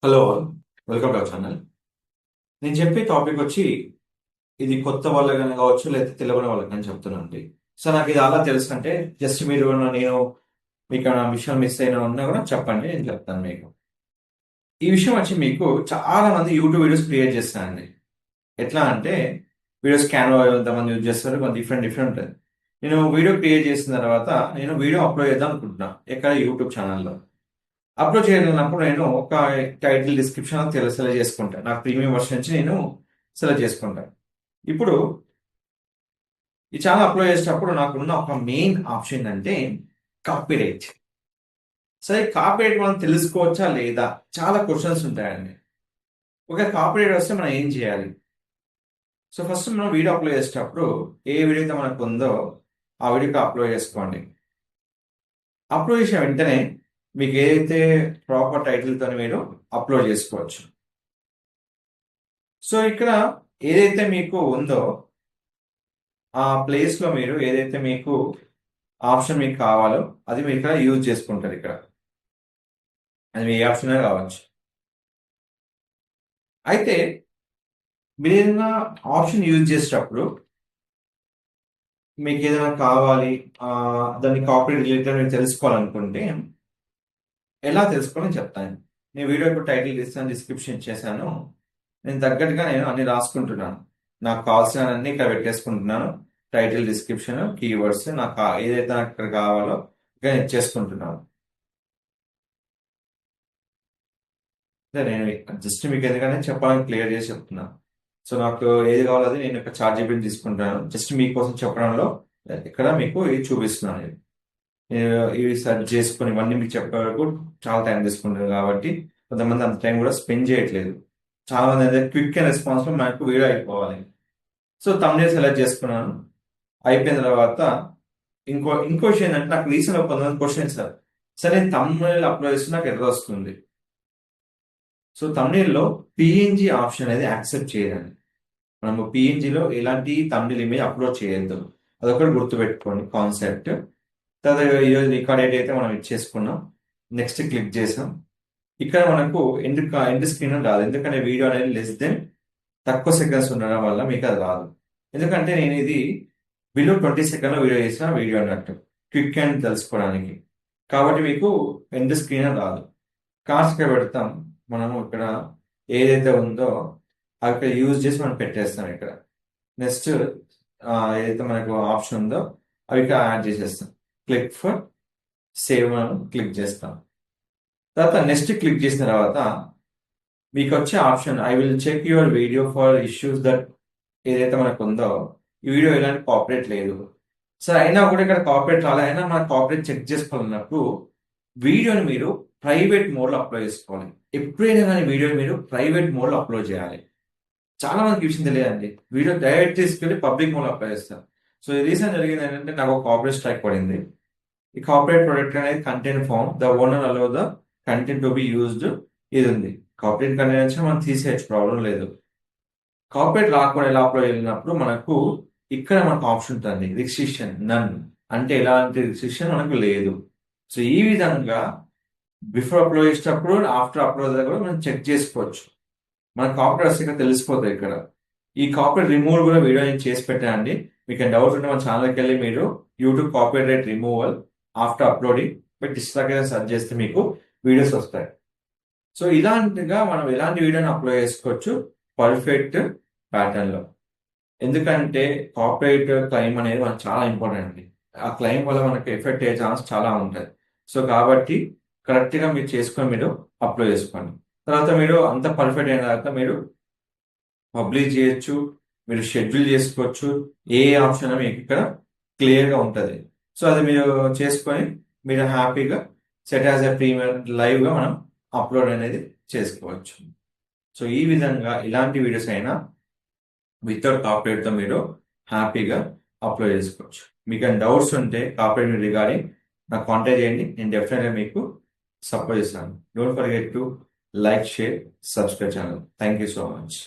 Hello, welcome to our channel. నేను చెప్పే topic వచ్చి ఇది కొత్త వాళ్ళకని కావచ్చు, లేకపోతే తెలియని వాళ్ళకని చెప్తున్నానండి. సో నాకు ఇది అలా తెలుసు అంటే జస్ట్ మీరు నేను మీకు ఆ విషయం మిస్ అయినా ఉన్నా కూడా చెప్పండి, నేను చెప్తాను మీకు. ఈ విషయం వచ్చి మీకు చాలా మంది యూట్యూబ్ వీడియోస్ క్రియేట్ చేస్తానండి. ఎట్లా అంటే వీడియోస్ క్యాన్వా ఎంతమంది యూజ్ చేస్తారు, కొంత డిఫరెంట్ డిఫరెంట్ ఉంటుంది. నేను వీడియో క్రియేట్ చేసిన తర్వాత నేను వీడియో అప్లోడ్ చేద్దాం అనుకుంటున్నా, ఎక్కడ యూట్యూబ్ ఛానల్లో. అప్లోడ్ చేయాలన్నప్పుడు నేను ఒక టైటిల్ డిస్క్రిప్షన్ సెలెక్ట్ చేసుకుంటాను. నాకు ప్రీమియం వర్షన్ నుంచి నేను సెలెక్ట్ చేసుకుంటాను. ఇప్పుడు ఈ ఛానల్ అప్లోడ్ చేసేటప్పుడు నాకున్న ఒక మెయిన్ ఆప్షన్ ఏంటంటే కాపీరైట్. సరే, కాపీరైట్ మనం తెలుసుకోవచ్చా లేదా, చాలా క్వశ్చన్స్ ఉంటాయండి. ఒక కాపీరైట్ వస్తే మనం ఏం చేయాలి? సో ఫస్ట్ మనం వీడియో అప్లోడ్ చేసేటప్పుడు ఏ వీడియో అయితే మనకు ఉందో ఆ వీడియోకి అప్లోడ్ చేసుకోండి. అప్లోడ్ చేసిన వెంటనే మీకు ఏదైతే ప్రాపర్ టైటిల్తో మీరు అప్లోడ్ చేసుకోవచ్చు. సో ఇక్కడ ఏదైతే మీకు ఉందో ఆ ప్లేస్లో మీరు ఏదైతే మీకు ఆప్షన్ మీకు కావాలో అది మీరు ఇక్కడ యూజ్ చేసుకుంటారు. ఇక్కడ అది మీ ఆప్షన్ కావచ్చు. అయితే మీరు ఏదైనా ఆప్షన్ యూజ్ చేసేటప్పుడు మీకు ఏదైనా కావాలి, దాన్ని కాపీరైట్ రిలేటెడ్ మీరు తెలుసుకోవాలనుకుంటే ఎలా తెలుసుకోవాలని చెప్తాను. నేను వీడియో ఇప్పుడు టైటిల్ ఇస్తాను, డిస్క్రిప్షన్ ఇచ్చేసాను. నేను తగ్గట్టుగా నేను అన్ని రాసుకుంటున్నాను. నాకు కావాల్సిన అన్ని ఇక్కడ పెట్టేసుకుంటున్నాను. టైటిల్, డిస్క్రిప్షన్, కీవర్డ్స్ నాకు ఏదైతే నాకు ఇక్కడ కావాలో ఇక్కడ ఇచ్చేసుకుంటున్నాను. నేను జస్ట్ మీకు ఎందుకంటే చెప్పాలని క్లియర్ చేసి చెప్తున్నా. సో నాకు ఏది కావాలో అది నేను ఇక్కడ చార్ట్ జీపీటీ తీసుకుంటాను. జస్ట్ మీకోసం చెప్పడంలో ఇక్కడ మీకు ఇది చూపిస్తున్నాను. ఇవి సెర్చ్ చేసుకుని ఇవన్నీ మీకు చెప్పే వరకు చాలా టైం తీసుకుంటుంది కాబట్టి కొంతమంది అంత టైం కూడా స్పెండ్ చేయట్లేదు. చాలా మంది అయితే క్విక్ అండ్ రెస్పాన్స్ లో మనకు వీడియో అయిపోవాలి. సో తమ్నేల్ సెలెక్ట్ చేసుకున్నాను. అయిపోయిన తర్వాత ఇంకో విషయం ఏంటంటే నాకు రీసెంట్ ఒక కొంతమంది క్వశ్చన్ సార్, సరే నేను తమ్నేల్ అప్లోడ్ చేస్తే నాకు ఎర్రర్ వస్తుంది. సో తమ్నేల్లో పిఎన్జి ఆప్షన్ అనేది యాక్సెప్ట్ చేయదండి. మనము పిఎన్జిలో ఎలాంటి తమ్నేల్ ఇమేజ్ అప్లోడ్ చేయొద్దు. అదొకటి గుర్తుపెట్టుకోండి కాన్సెప్ట్. తర్వాత ఈరోజు రికార్డ్ అయితే మనం ఇచ్చేసుకున్నాం. నెక్స్ట్ క్లిక్ చేసాం. ఇక్కడ మనకు ఎండ్ స్క్రీన్ రాదు, ఎందుకంటే వీడియో అనేది లెస్ దెన్ తక్కువ సెకండ్స్ ఉండడం వల్ల మీకు అది రాదు. ఎందుకంటే నేను ఇది బిలో 20 సెకండ్లో వీడియో చేసిన వీడియో అన్నట్టు క్విక్ అండ్ తెలుసుకోవడానికి. కాబట్టి మీకు ఎండ్ స్క్రీన్ రాదు. కార్డ్స్గా పెడతాం. మనము ఇక్కడ ఏదైతే ఉందో అక్కడ యూజ్ చేసి మనం పెట్టేస్తాం. ఇక్కడ నెక్స్ట్ ఏదైతే మనకు ఆప్షన్ ఉందో అవి ఇక్కడ యాడ్ చేసేస్తాం. క్లిక్ ఫర్ సేవ్ మనం క్లిక్ చేస్తాం. తర్వాత నెక్స్ట్ క్లిక్ చేసిన తర్వాత మీకు వచ్చే option I will check your video for issues that ఏదైతే మనకు ఉందో ఈ వీడియో ఎలాంటి కాపీరైట్ లేదు. సరే, అయినా కూడా ఇక్కడ కాపీరైట్ రాలే, అయినా మన కాపీరైట్ చెక్ చేసుకోవాలన్నప్పుడు వీడియోని మీరు ప్రైవేట్ మోడ్లో అప్లోడ్ చేసుకోవాలి. ఎప్పుడైనా కానీ వీడియోని మీరు ప్రైవేట్ మోడ్లో అప్లోడ్ చేయాలి. చాలా మందికి విషయం తెలియదండి. వీడియో డైరెక్ట్ తీసుకెళ్ళి పబ్లిక్ మోడ్లో అప్లోడ్ చేస్తారు. సో ఈ రీసెంట్ జరిగింది ఏంటంటే నాకు ఒక కాపీరైట్ స్ట్రైక్ పడింది. ఈ కాపీరైట్ ప్రొడక్ట్ అనేది content from the owner allow the content to be used ఇది ఉంది. కాపీరైట్ కంటెంట్ మనం తీసేయచ్చు, ప్రాబ్లం లేదు. కాపీరైట్ రాకుండా ఎలా అప్లోడ్ చేసినప్పుడు మనకు ఇక్కడ మనకు ఆప్షన్ ఉంటుంది రిస్ట్రిక్షన్ నన్, అంటే ఎలాంటి రిస్ట్రిక్షన్ మనకు లేదు. సో ఈ విధంగా బిఫోర్ అప్లోడ్ చేసేటప్పుడు ఆఫ్టర్ అప్లోడ్ కూడా మనం చెక్ చేసుకోవచ్చు. మన కాపీరైట్ వస్తే ఇక్కడ తెలిసిపోతుంది. ఇక్కడ ఈ కాపీరైట్ రిమూవల్ కూడా వీడియో నేను చేసి పెట్టానండి. మీకు డౌట్ ఉంటే మన ఛానల్కి వెళ్ళి మీరు YouTube copyright removal after uploading but Instagram search చేస్తే మీకు వీడియోస్ వస్తాయి. సో ఇలాంటిగా మనం ఎలాంటి వీడియోని అప్లోడ్ చేసుకోవచ్చు పర్ఫెక్ట్ ప్యాటర్న్లో. ఎందుకంటే కాపీరైట్ క్లెయిమ్ అనేది మనకు చాలా ఇంపార్టెంట్ అండి. ఆ క్లెయిమ్ వల్ల మనకు ఎఫెక్ట్ అయ్యే ఛాన్స్ చాలా ఉంటుంది. సో కాబట్టి కరెక్ట్గా మీరు చేసుకొని మీరు అప్లోడ్ చేసుకోండి. తర్వాత మీరు అంత పర్ఫెక్ట్ అయిన తర్వాత మీరు పబ్లిష్ చేయొచ్చు, మీరు షెడ్యూల్ చేసుకోవచ్చు. ఏ ఆప్షన్ మీకు ఇక్కడ క్లియర్గా ఉంటుంది. సో అది మీరు చేసుకొని మీరు హ్యాపీగా సెట్ యాజ్ ఎ ప్రీమియర్ లైవ్గా మనం అప్లోడ్ అనేది చేసుకోవచ్చు. సో ఈ విధంగా ఇలాంటి వీడియోస్ అయినా వితౌట్ కాపీరైట్తో మీరు హ్యాపీగా అప్లోడ్ చేసుకోవచ్చు. మీకు డౌట్స్ ఉంటే కాపీరైట్ రిగార్డింగ్ నాకు కాంటాక్ట్ చేయండి. నేను డెఫినెట్గా మీకు సపోర్ట్ చేస్తాను. Don't forget to like, share, subscribe channel. Thank you so much.